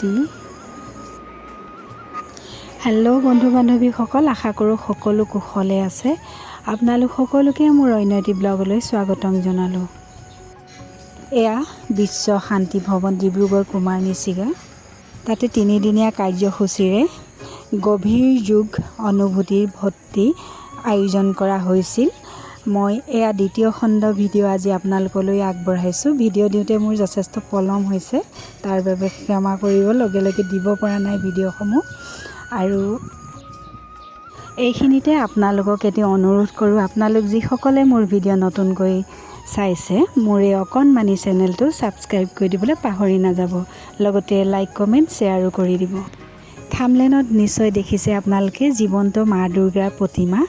অনুভূতি। হেল্ল' বন্ধু বান্ধৱীসকল, আশা কৰোঁ সকলো কুশলে আছে। আপোনালোক সকলোকে মোৰ অন্যটি ব্লগলৈ স্বাগতম জনালোঁ। এয়া বিশ্ব শান্তি ভৱন ডিব্ৰুগড় কুমাৰ নিচিগা। তাতে 3দিনীয়া কাৰ্যসূচীৰে গভীৰ যোগ অনুভূতিৰ ভৰ্তি আয়োজন কৰা হৈছিল। মই এয়া দ্বিতীয় খণ্ড ভিডিঅ' আজি আপোনালোকলৈ আগবঢ়াইছোঁ। ভিডিঅ' দিওঁতে মোৰ যথেষ্ট পলম হৈছে, তাৰ বাবে ক্ষমা কৰিব। লগে লগে দিব পৰা নাই ভিডিঅ'সমূহ। আৰু এইখিনিতে আপোনালোকক এটি অনুৰোধ কৰোঁ, আপোনালোক যিসকলে মোৰ ভিডিঅ' নতুনকৈ চাইছে, মোৰ এই অকণমানি চেনেলটো ছাবস্ক্ৰাইব কৰি দিবলৈ পাহৰি নাযাব। লগতে লাইক কমেণ্ট শ্বেয়াৰো কৰি দিব। থাম্বনেইলত নিশ্চয় দেখিছে আপোনালোকে জীৱন্ত মা দুৰ্গাৰ প্ৰতিমা।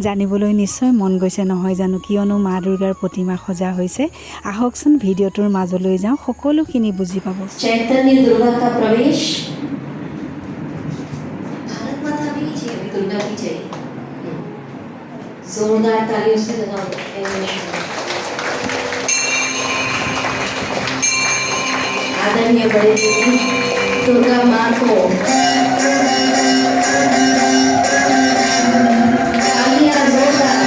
জানিবলৈ নিশ্চয় মন গৈছে নহয় জানো, কিয়নো মা দুৰ্গাৰ প্ৰতিমা সজা হৈছে। আহকচোন ভিডিঅ'টোৰ মাজলৈ যাওঁ, সকলোখিনি বুজি পাব। चैतन्य दुर्गा का प्रवेश। भारत माता भी कीजिए, अभी दुर्गा की चाहिए। जोरदार तालियों से लगाओ। आदरणीय बड़े देवी दुर्गा माँ को तालियां जोरदार।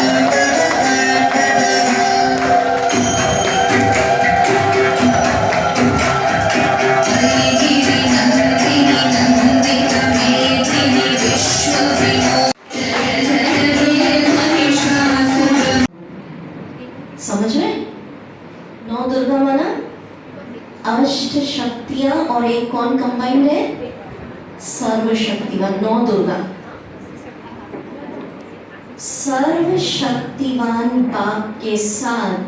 समझ रहे? 9 दुर्गा माना अष्ट शक्तियां और एक कौन कंबाइंड है? सर्वशक्तिवान। 9 दुर्गा सर्वशक्तिवान बाप के साथ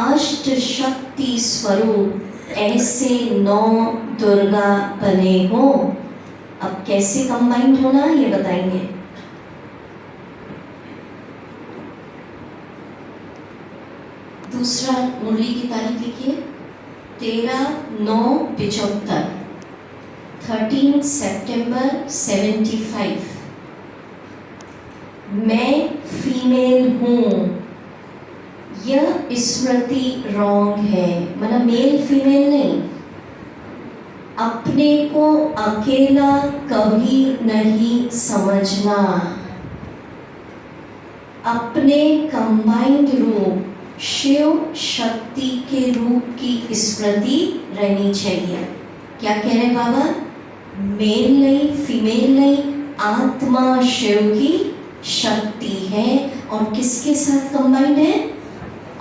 अष्ट शक्ति स्वरूप ऐसे 9 दुर्गा बने हो। अब कैसे कंबाइंड होना ये बताएंगे। दूसरा मुरली की तारीख लिखिए, 13/9/75, 13 सितंबर 75। मैं फीमेल हूँ, यह स्मृति रॉन्ग है। मतलब मेल फीमेल नहीं, अपने को अकेला कभी नहीं समझना। अपने कंबाइंड रूप शिव शक्ति के रूप की स्मृति रहनी चाहिए। क्या कह रहे बाबा? मेल नहीं, फीमेल नहीं, आत्मा शिव की शक्ति है। और किसके साथ कंबाइंड है?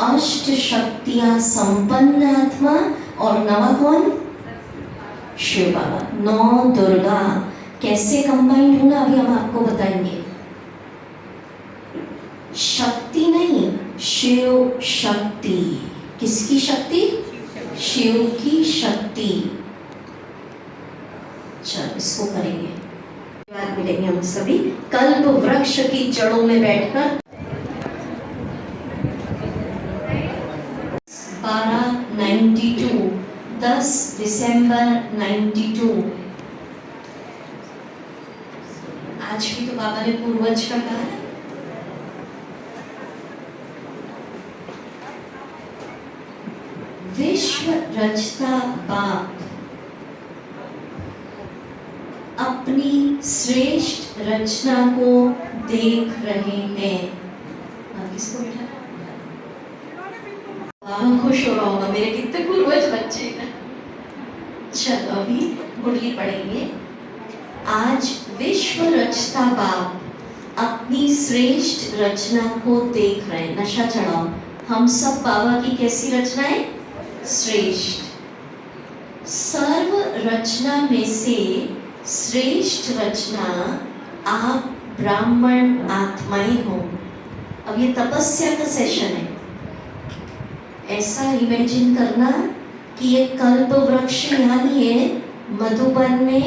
अष्ट शक्तियां संपन्न आत्मा। और नवा कौन? शिव बाबा। 9 दुर्गा कैसे कंबाइंड होना अभी हम आपको बताएंगे। शक्ति नहीं, शिव शक्ति। किसकी शक्ति? शिव की शक्ति। चल इसको करेंगे, बाद मिलेंगे हम सभी कल्प वृक्ष की जड़ों में बैठकर। 1292 10 दिसंबर 92। आज भी तो बाबा ने पूर्वज का कहा है। विश्व रचता बाप अपनी श्रेष्ठ रचना को देख रहे हैं। किसको बैठा? बाबा खुश हो रहा होगा, मेरे कितने पूर्वज बच्चे हैं। चलो अभी मुरली पढ़ेंगे। आज विश्व रचता बाप अपनी श्रेष्ठ रचना को देख रहे हैं। नशा चढ़ाओ। हम सब बाबा की कैसी रचना है? श्रेष्ठ। सर्व रचना में से श्रेष्ठ रचना आप ब्राह्मण आत्माएं हो। अब ये तपस्या का सेशन है। ऐसा इमेजिन करना कि ये कल्प वृक्ष यहाँ नहीं है, मधुबन में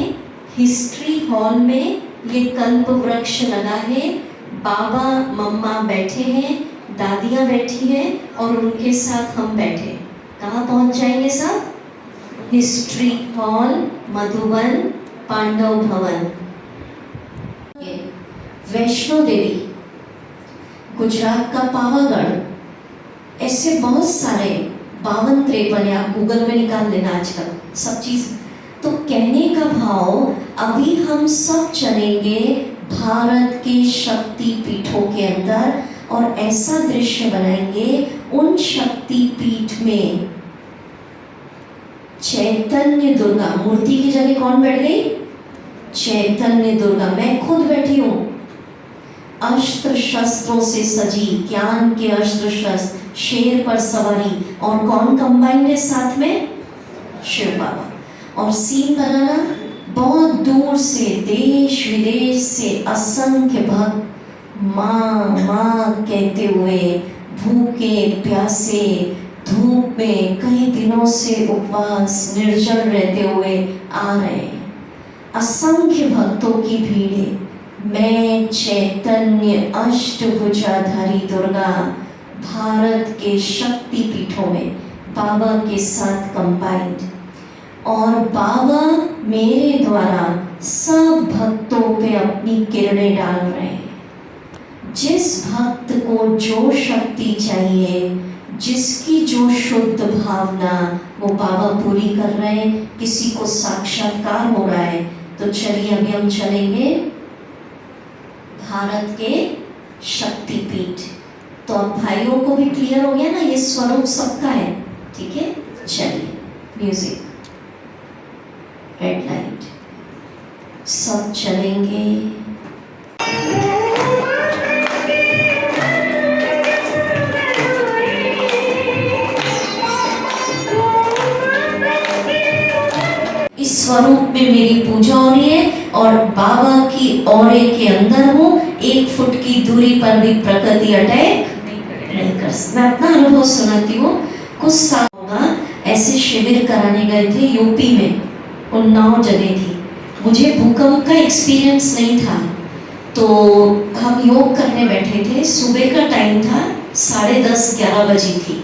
हिस्ट्री हॉल में ये कल्प वृक्ष लगा है। बाबा मम्मा बैठे हैं, दादियाँ बैठी हैं और उनके साथ हम बैठे। कहाँ पहुँच जाएंगे सब? हिस्ट्री हॉल, मधुबन, पांडव भवन। वैष्णो देवी, गुजरात का पावागढ़, ऐसे बहुत सारे 52-53 है। आप गूगल में निकाल लेना, आजकल सब चीज़ तो कहने का भाव, अभी हम सब चलेंगे भारत के शक्ति पीठों के अंदर और ऐसा दृश्य बनाएंगे उन शक्ति पीठ में चैतन्य दुर्गा मूर्ति की जगह कौन बैठ गई? चैतन्य दुर्गा। मैं खुद बैठी हूं, अस्त्र शस्त्रों से सजी, ज्ञान के अस्त्र शस्त्र, शेर पर सवारी, और कौन कंबाइंड है साथ में? शिव बाबा। और सीन बनाना, बहुत दूर से देश विदेश से असंख्य भक्त माँ माँ कहते हुए, भूखे प्यासे धूप में कई दिनों से उपवास निर्जल रहते हुए आ रहे हैं। असंख्य भक्तों की भीड़ है। मैं चैतन्य अष्टभुजाधारी दुर्गा भारत के शक्ति पीठों में बाबा के साथ कंबाइंड, और बाबा मेरे द्वारा सब भक्तों पे अपनी किरणें डाल रहे हैं। जिस भक्त को जो शक्ति चाहिए, जिसकी जो शुद्ध भावना, वो बाबा पूरी कर रहे हैं। किसी को साक्षात्कार हो रहा है, तो चलिए अभी हम चलेंगे भारत के शक्तिपीठ। तो अब भाइयों को भी क्लियर हो गया ना, ये स्वरूप सबका है, ठीक है। चलिए म्यूजिक, रेड लाइट, सब चलेंगे। इस स्वरूप में मेरी पूजा हो रही है और बाबा की औरे के अंदर हूँ। 1 फुट की दूरी पर भी प्रकृति अटैक नहीं कर सकती। मैं अपना अनुभव सुनाती हूँ। कुछ साल होगा ऐसे शिविर कराने गए थे यूपी में, उन्नाव जगह थी। मुझे भूकंप का एक्सपीरियंस नहीं था, तो हम योग करने बैठे थे। सुबह का टाइम था, 10:30-11 बजे थी।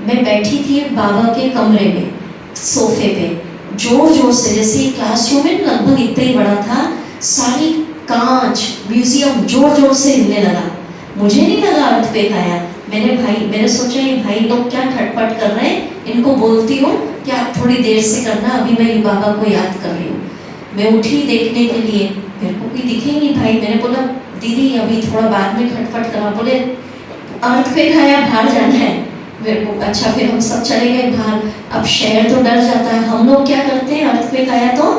मैं बैठी थी बाबा के कमरे में सोफे पे, जोर जोर से, जैसे क्लासरूम में लगभग इतना ही बड़ा था, सारी कांच म्यूजियम जोर जोर से हिलने लगा। मुझे नहीं लगा अर्थक्वेक आया। मैंने सोचा ये भाई लोग क्या खटपट कर रहे हैं, इनको बोलती हूँ कि आप थोड़ी देर से करना, अभी मैं बाबा को याद कर रही हूँ। मैं उठी देखने के लिए, मेरे को कोई दिखे नहीं भाई। मैंने बोला दीदी अभी थोड़ा बाद में खटपट करा। बोले अर्थक्वेक आया, बाहर जाना है मेरे को। अच्छा, फिर हम सब चले गए बाहर। अब शहर तो डर जाता है, हम लोग क्या करते हैं, अर्थक्वेक आया तो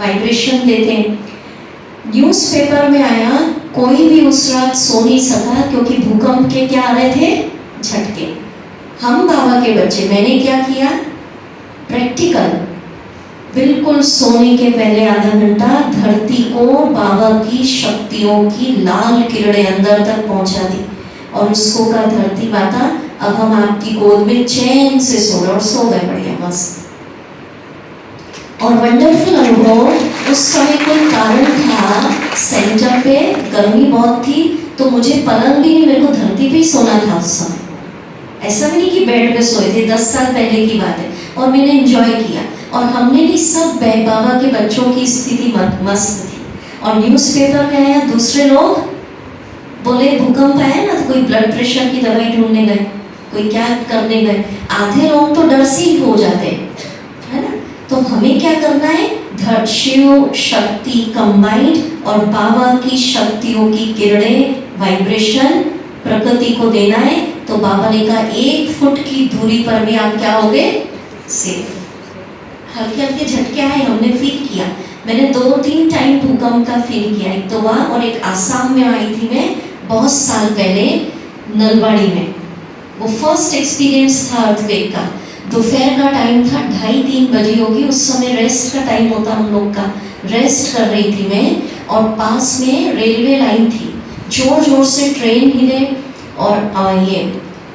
वाइब्रेशन देते हैं। न्यूज़पेपर में आया, कोई भी उस रात सो नहीं सका, क्योंकि भूकंप के क्या आ रहे थे, झटके। हम बाबा के बच्चे, मैंने क्या किया, प्रैक्टिकल, बिल्कुल सोने के पहले आधा घंटा धरती को बाबा की शक्तियों की लाल किरणें अंदर तक पहुंचा दी, और उसको कहा धरती माता अब हम आपकी गोद में चैन से सो रहे, और सो गए बढ़िया मस्त। और वंडरफुल अनुभव। उस समय कोई कारण था, सेंटर पे गर्मी बहुत थी, तो मुझे पलंग भी नहीं, मेरे को धरती पे ही सोना था उस समय। ऐसा भी नहीं कि बेड पे सोए थे, 10 साल पहले की बात है। और मैंने एंजॉय किया, और हमने भी सब बाबा के बच्चों की स्थिति मस्त थी। और न्यूज़पेपर में आया, दूसरे लोग बोले भूकंप आया ना, तो कोई ब्लड प्रेशर की दवाई ढूंढने गए, कोई क्या करने गए। आधे लोग तो डर से ही हो जाते है ना। तो हमें क्या करना है, शिव शक्ति कंबाइंड और बाबा की शक्तियों की किरणें, वाइब्रेशन प्रकृति को देना है। तो बाबा ने कहा 1 फुट की दूरी पर भी आप क्या हो गए, सेफ। हल्के हल्के झटके आए, हमने फील किया। मैंने 2-3 टाइम भूकंप का फील किया, एक तो वहाँ और एक आसाम में आई थी मैं बहुत साल पहले, नलबाड़ी में। वो फर्स्ट एक्सपीरियंस था अर्थक्वेक का। दोपहर का टाइम था, 2:30-3 बजे होगी। उस समय रेस्ट का टाइम होता हम लोग का। रेस्ट कर रही थी मैं, और पास में रेलवे लाइन थी, जोर जोर से ट्रेन हिले, और ये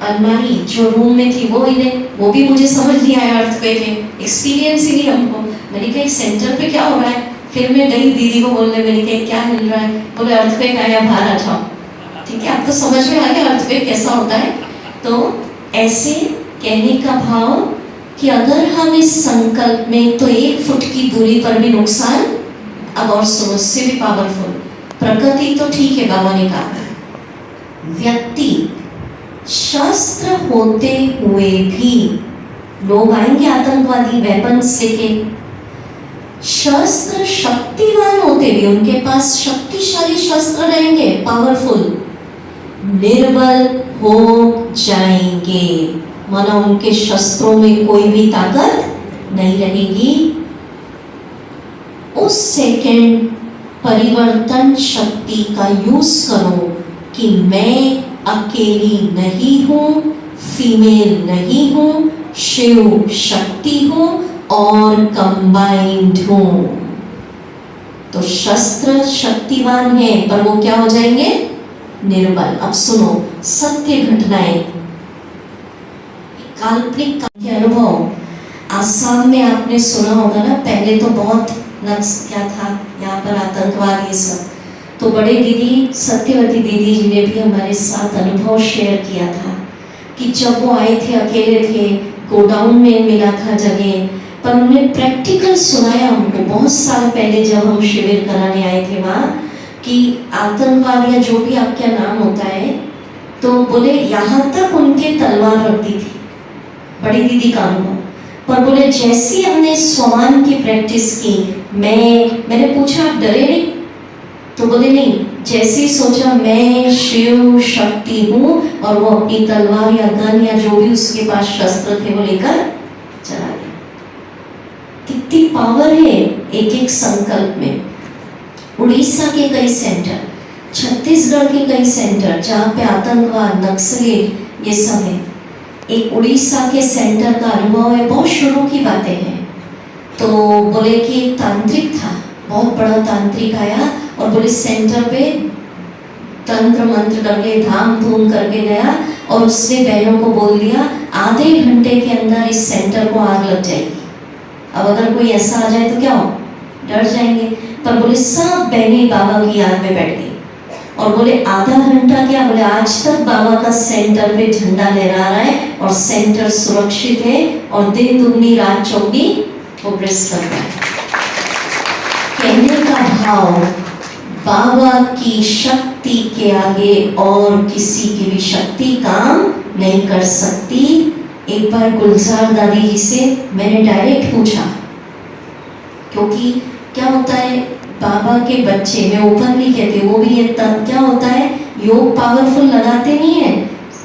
अलमारी जो रूम में थी वो हिले। वो भी मुझे समझ नहीं आया, अर्थक्वेक है, एक्सपीरियंस ही नहीं हमको। मैंने कहा सेंटर पे क्या हो रहा है। फिर मैं गई दीदी को बोलने, मैंने कहा क्या हिल रहा है। बोले अर्थक्वेक आया, बाहर आ जाओ। ठीक है, आपको समझ में आ गया अर्थक्वेक कैसा होता है। तो ऐसे कहने का भाव कि अगर हम इस संकल्प में, तो 1 फुट की दूरी पर भी नुकसान। अब और सुनो, उससे भी पावरफुल, प्रकृति तो ठीक है, बाबा ने कहा, व्यक्ति शस्त्र होते हुए भी लोग आएंगे आतंकवादी वेपन्स लेके, शस्त्र शक्तिवान होते भी उनके पास शक्तिशाली शस्त्र रहेंगे, पावरफुल, निर्बल हो जाएंगे, माना उनके शस्त्रों में कोई भी ताकत नहीं रहेगी। उस सेकंड परिवर्तन शक्ति का यूज करो कि मैं अकेली नहीं हूं, फीमेल नहीं हूं, शिव शक्ति हूं और कंबाइंड हूं। तो शस्त्र शक्तिवान है पर वो क्या हो जाएंगे? निर्बल। अब सुनो सत्य घटनाएं, काल्पनिक के अनुभव। आसाम में आपने सुना होगा ना, पहले तो बहुत क्या था यहाँ पर आतंकवाद ये सब, तो बड़े दीदी सत्यवती दीदी जी ने भी हमारे साथ अनुभव शेयर किया था कि जब वो आए थे, अकेले थे, गोडाउन में मिला था जगह, पर उन्होंने प्रैक्टिकल सुनाया हमको बहुत साल पहले जब हम शिविर कराने आए थे वहाँ, कि आतंकवाद या जो भी आपका नाम होता है, तो बोले यहाँ तक उनके तलवार रख दी थी, बड़ी दीदी का अनुभव। पर बोले जैसी हमने स्वान की प्रैक्टिस की, मैंने पूछा आप डरे नहीं? तो बोले नहीं, जैसे ही सोचा मैं शिव शक्ति हूँ, और वो अपनी तलवार या गन या जो भी उसके पास शस्त्र थे वो लेकर चला गया। कितनी पावर है एक एक संकल्प में। उड़ीसा के कई सेंटर, छत्तीसगढ़ के कई सेंटर जहाँ पे आतंकवाद, नक्सलेट ये सब है, एक उड़ीसा के सेंटर का अनुभव है, बहुत शुरू की बातें हैं। तो बोले कि एक तांत्रिक था, बहुत बड़ा तांत्रिक आया और बोले सेंटर पे तंत्र मंत्र करके धाम धूम करके गया, और उसने बहनों को बोल दिया आधे घंटे के अंदर इस सेंटर को आग लग जाएगी। अब अगर कोई ऐसा आ जाए तो क्या हो? डर जाएंगे। पर बोले सब बहनें बाबा की याद में बैठ गई, और बोले आधा घंटा क्या, बोले आज तक बाबा का सेंटर पे झंडा लहरा रहा है और सेंटर सुरक्षित है, और दिन दुगनी रात चौगनी वो ब्रेस कर रहा है। कहने का भाव, बाबा की शक्ति के आगे और किसी की भी शक्ति काम नहीं कर सकती। एक बार गुलजार दादी जी से मैंने डायरेक्ट पूछा, क्योंकि क्या होता है बाबा के बच्चे, मैं ओपनली कहती हूँ, वो भी ये तब क्या होता है, योग पावरफुल लगाते नहीं है,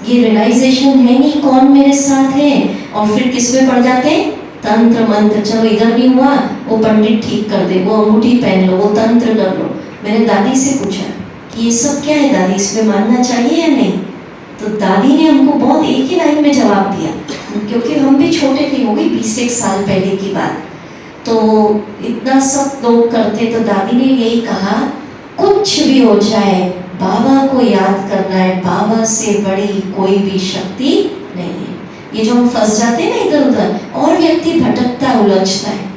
ये रियलाइजेशन है नहीं कौन मेरे साथ है, और फिर किस में पड़ जाते हैं? तंत्र मंत्र। चलो इधर नहीं हुआ, वो पंडित ठीक कर दे, वो अंगूठी पहन लो, वो तंत्र कर लो। मैंने दादी से पूछा कि ये सब क्या है दादी, इसमें मानना चाहिए या नहीं? तो दादी ने हमको बहुत एक ही लाइन में जवाब दिया, क्योंकि हम भी छोटे थे, हो गई 20 साल पहले की बात, तो इतना सब लोग करते, तो दादी ने यही कहा कुछ भी हो जाए बाबा को याद करना है, बाबा से बड़ी कोई भी शक्ति नहीं है। ये जो हम फंस जाते हैं ना इधर उधर, और व्यक्ति भटकता है, उलझता है,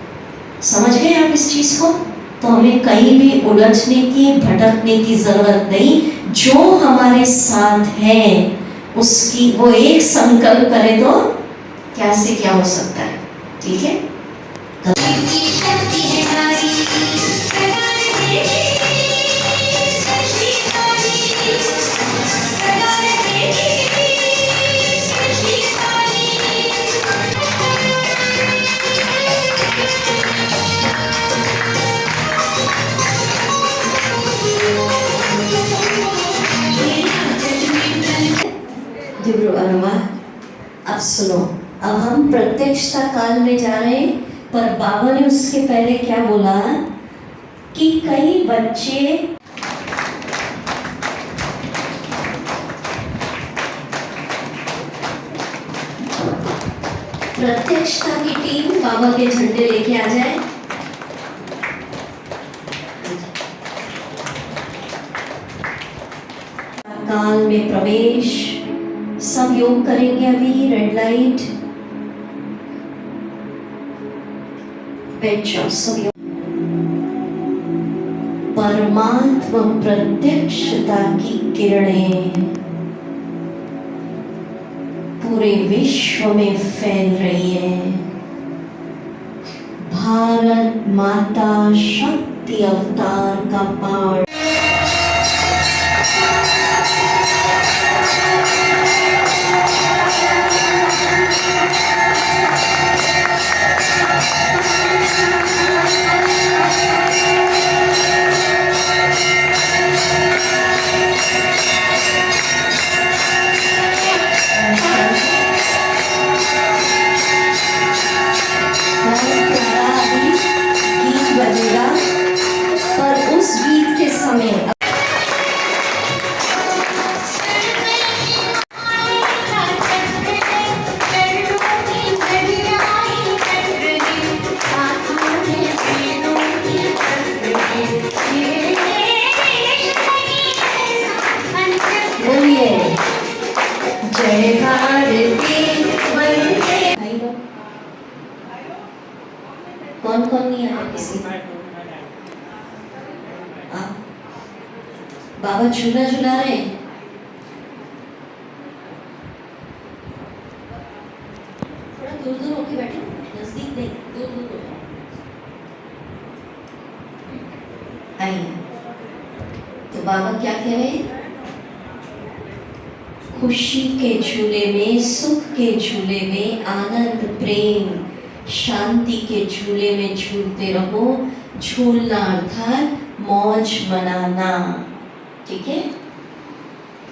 समझ गए आप इस चीज को? तो हमें कहीं भी उलझने की, भटकने की जरूरत नहीं। जो हमारे साथ है उसकी वो एक संकल्प करे तो क्या से क्या हो सकता है। ठीक है? अब सुनो, अब हम प्रत्यक्षता काल में जा रहे हैं, पर बाबा ने उसके पहले क्या बोला कि कई बच्चे प्रत्यक्षता की टीम बाबा के झंडे लेके आ जाए। काल में प्रवेश, सब योग करेंगे अभी। रेड लाइट, बैठ जाओ सब योग। परमात्मा प्रत्यक्षता की किरणें पूरे विश्व में फैल रही है। भारत माता शक्ति अवतार का पाठ बोलिए जय भारती वंदे। भाई लोग कौन कौन नहीं आया किसी बाबा झूला झूला रहे हैं। थोड़ा दूर दूर होके बैठो, नजदीक नहीं, दूर दूर हो जाओ। आइए, तो बाबा क्या कह रहे हैं? खुशी के झूले में, सुख के झूले में, आनंद प्रेम शांति के झूले में झूलते रहो। झूलना अर्थात मौज मनाना, ठीक है?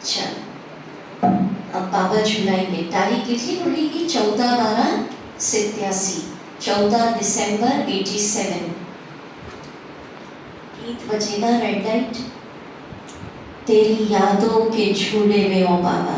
चल अब बाबा झुलाएंगे। तारीख कितनी पड़ेगी? 14/12/87, 14 दिसंबर 87। गीत बजेगा रेड लाइट। तेरी यादों के झूले में ओ बाबा।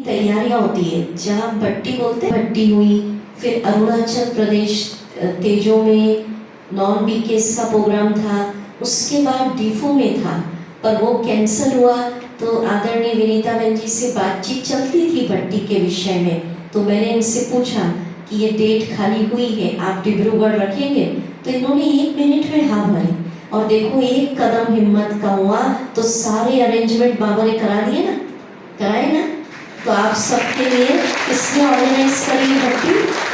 तैयारियां होती है, जहाँ भट्टी बोलते हैं, भट्टी हुई, फिर अरुणाचल प्रदेश तेजो में नॉन बीकेस का प्रोग्राम था, उसके बाद डीफू में था, पर वो कैंसिल हुआ। तो आदरणीय विनीता बहन जी से बातचीत चलती थी भट्टी के विषय में, तो मैंने इनसे पूछा कि ये डेट खाली हुई है, आप डिब्रूगढ़ रखेंगे? तो इन्होंने 1 मिनट में हाँ भरी, और देखो एक कदम हिम्मत का हुआ तो सारे अरेंजमेंट बाबा ने करा दिए ना, कराए ना। तो आप सबके लिए किसने ऑर्गेनाइज करी भट्टी?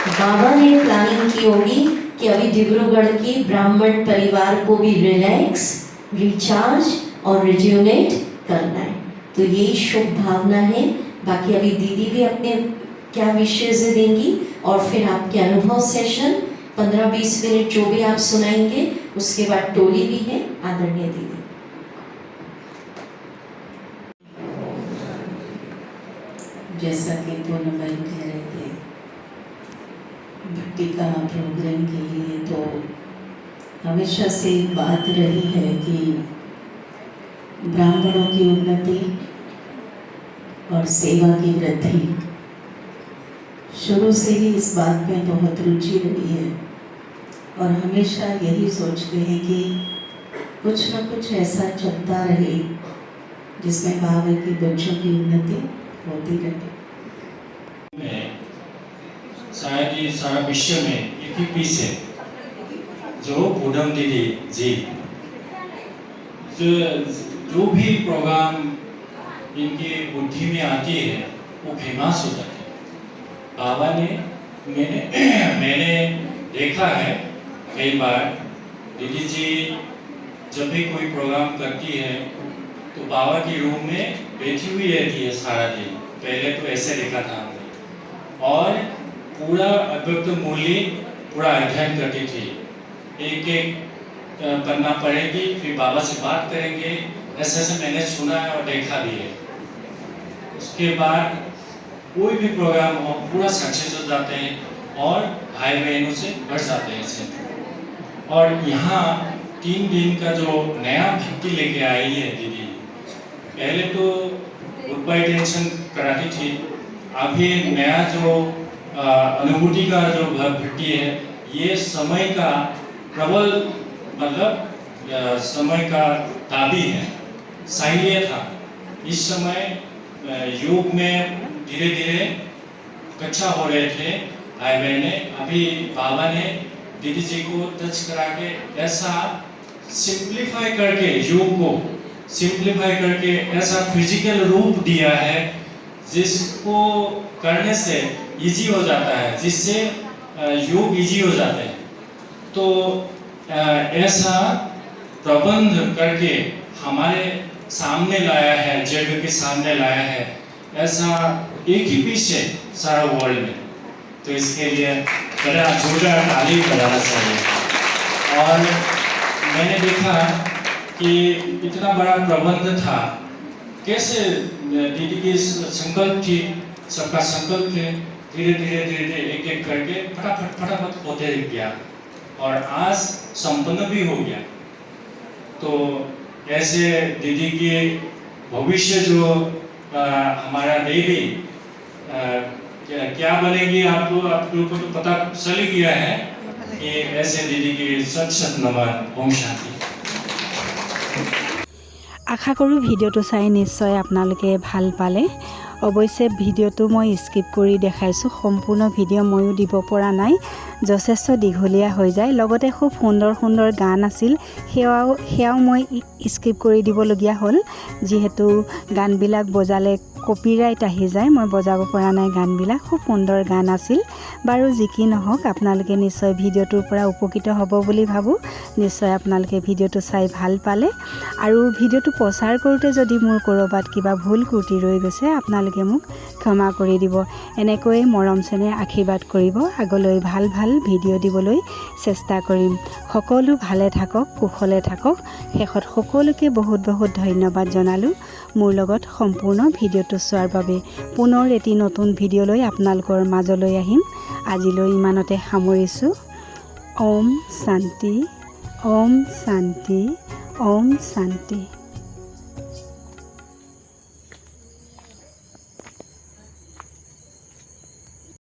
बाबा ने प्लानिंग की होगी कि अभी डिब्रूगढ़ की ब्राह्मण परिवार को भी रिलैक्स, रिचार्ज और रिज्यूनेट करना है। तो यही शुभ भावना है। बाकी अभी दीदी भी अपने क्या विशेष देंगी, और फिर आपके अनुभव सेशन 15-20 मिनट जो भी आप सुनाएंगे, उसके बाद टोली भी है। आदरणीय दीदी। जैसा कि दोनों भाई कह रहे थे, भट्टी का प्रोग्राम के लिए तो हमेशा से एक बात रही है कि ब्राह्मणों की उन्नति और सेवा की वृद्धि। शुरू से ही इस बात में बहुत रुचि रही है, और हमेशा यही सोचते हैं कि कुछ न कुछ ऐसा चलता रहे जिसमें बाबा की बच्चों की उन्नति होती रहे। शायद ये सारा विश्व में एक ही पीस है, जो पूनम दीदी जी जो भी प्रोग्राम इनकी बुद्धि में आती है वो फेमस हो जाती है। बाबा ने मैंने देखा है कई बार, दीदी जी जब भी कोई प्रोग्राम करती है तो बाबा की रूम में बैठी हुई रहती है सारा दिन। पहले तो ऐसे देखा था हमने, और पूरा अव्यक्त मूल्य पूरा अध्ययन करती थी। एक एक पन्ना पढ़ेगी, फिर बाबा से बात करेंगे। ऐसे मैंने सुना है और देखा भी है। उसके बाद कोई भी प्रोग्राम हो पूरा सक्सेस हो जाते हैं, और भाई बहनों से बढ़ जाते हैं ऐसे। और यहाँ 3 दिन का जो नया भक्ति लेके आई है दीदी, पहले तो गुड बाय टेंशन कराती थी, अभी नया जो अनुभूति का जो भक्ति है, ये समय का प्रबल मतलब समय का दाबी है, साइलिया था। इस समय योग में धीरे धीरे कच्चा हो रहे थे भाई बहने। अभी बाबा ने दीदी जी को टच करा के ऐसा सिंप्लीफाई करके, योग को सिंप्लीफाई करके ऐसा फिजिकल रूप दिया है जिसको करने से इजी हो जाता है, जिससे योग इजी हो जाते हैं। तो ऐसा प्रबंध करके हमारे सामने लाया है, जग के सामने लाया है। ऐसा एक ही पीस है सारा वर्ल्ड में, तो इसके लिए बड़ा जोरदार ताली बजाना चाहिए। और मैंने देखा कि इतना बड़ा प्रबंध था, कैसे दीदी की संकल्प थी, सबका संकल्प थे, धीरे धीरे एक एक करके फटाफट होते गया, और आज संपन्न भी हो गया। तो कैसे दीदी की भविष्य जो हमारा डेली क्या बनेगी, आप लोगों को तो पता चल ही गया है कि ऐसे दीदी की सत सत नमन। ओम शांति। আশা কৰোঁ ভিডিঅ'টো চাই নিশ্চয় আপোনালোকে ভাল পালে। অৱশ্যে ভিডিঅ'টো মই স্কিপ কৰি দেখাইছোঁ, সম্পূৰ্ণ ভিডিঅ' ময়ো দিব পৰা নাই, যথেষ্ট দীঘলীয়া হৈ যায়। লগতে খুব সুন্দৰ সুন্দৰ গান আছিল, সেয়াও মই স্কিপ কৰি দিবলগীয়া হ'ল, যিহেতু গানবিলাক বজালে কপিৰাইট আহি যায়, মই বজাব পৰা নাই গানবিলাক। খুব সুন্দৰ গান আছিল। বাৰু যি কি নহওক, আপোনালোকে নিশ্চয় ভিডিঅ'টোৰ পৰা উপকৃত হ'ব বুলি ভাবোঁ। নিশ্চয় আপোনালোকে ভিডিঅ'টো চাই ভাল পালে। আৰু ভিডিঅ'টো প্ৰচাৰ কৰোঁতে যদি মোৰ ক'ৰবাত কিবা ভুল ত্ৰুটি ৰৈ গৈছে, আপোনালোকে মোক ক্ষমা কৰি দিব। এনেকৈয়ে মৰম চেনেহ আশীৰ্বাদ কৰিব। আগলৈ ভাল ভাল ভিডিঅ' দিবলৈ চেষ্টা কৰিম। সকলো ভালে থাকক, কুশলে থাকক। শেষত সকলোকে বহুত বহুত ধন্যবাদ জনালোঁ মোৰ লগত সম্পূৰ্ণ ভিডিঅ'টো চোৱাৰ বাবে। পুনৰ এটি নতুন ভিডিঅ' লৈ আপোনালোকৰ মাজলৈ আহিম। আজিলৈ ইমানতে সামৰিছোঁ। ওম শান্তি, ওম শান্তি, ওম শান্তি।